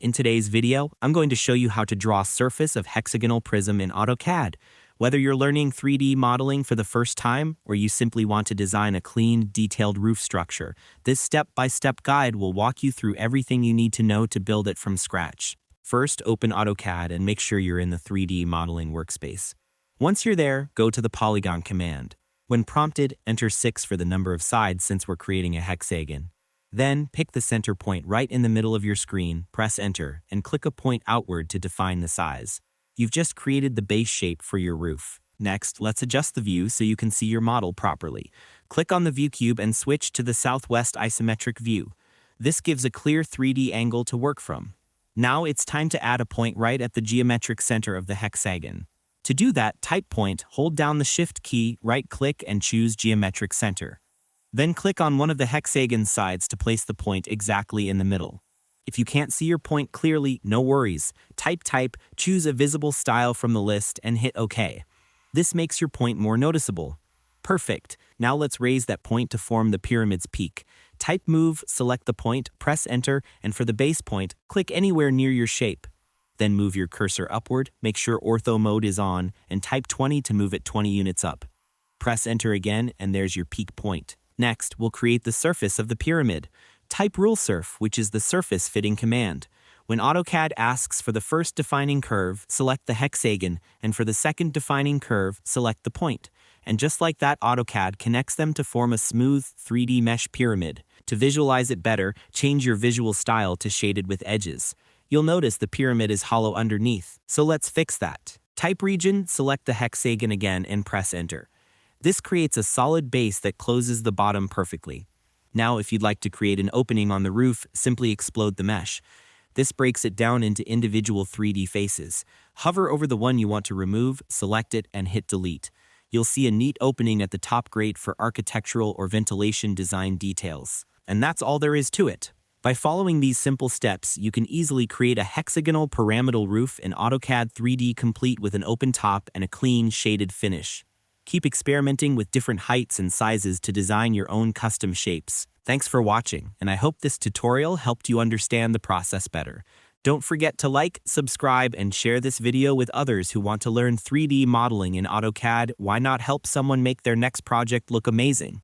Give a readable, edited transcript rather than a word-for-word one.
In today's video, I'm going to show you how to draw a surface of hexagonal prism in AutoCAD. Whether you're learning 3D modeling for the first time or you simply want to design a clean, detailed roof structure, this step-by-step guide will walk you through everything you need to know to build it from scratch. First, open AutoCAD and make sure you're in the 3D modeling workspace. Once you're there, go to the polygon command. When prompted, enter 6 for the number of sides since we're creating a hexagon. Then, pick the center point right in the middle of your screen, press Enter, and click a point outward to define the size. You've just created the base shape for your roof. Next, let's adjust the view so you can see your model properly. Click on the view cube and switch to the southwest isometric view. This gives a clear 3D angle to work from. Now it's time to add a point right at the geometric center of the hexagon. To do that, type point, hold down the Shift key, right-click, and choose Geometric Center. Then click on one of the hexagon sides to place the point exactly in the middle. If you can't see your point clearly, no worries. Type, choose a visible style from the list, and hit OK. This makes your point more noticeable. Perfect. Now let's raise that point to form the pyramid's peak. Type Move, select the point, press Enter, and for the base point, click anywhere near your shape. Then move your cursor upward, make sure ortho mode is on, and type 20 to move it 20 units up. Press Enter again, and there's your peak point. Next, we'll create the surface of the pyramid. Type Rule Surf, which is the surface fitting command. When AutoCAD asks for the first defining curve, select the hexagon, and for the second defining curve, select the point. And just like that, AutoCAD connects them to form a smooth 3D mesh pyramid. To visualize it better, change your visual style to shaded with edges. You'll notice the pyramid is hollow underneath, so let's fix that. Type Region, select the hexagon again, and press Enter. This creates a solid base that closes the bottom perfectly. Now, if you'd like to create an opening on the roof, simply explode the mesh. This breaks it down into individual 3D faces. Hover over the one you want to remove, select it, and hit Delete. You'll see a neat opening at the top, great for architectural or ventilation design details. And that's all there is to it. By following these simple steps, you can easily create a hexagonal pyramidal roof in AutoCAD 3D, complete with an open top and a clean, shaded finish. Keep experimenting with different heights and sizes to design your own custom shapes. Thanks for watching, and I hope this tutorial helped you understand the process better. Don't forget to like, subscribe, and share this video with others who want to learn 3D modeling in AutoCAD. Why not help someone make their next project look amazing?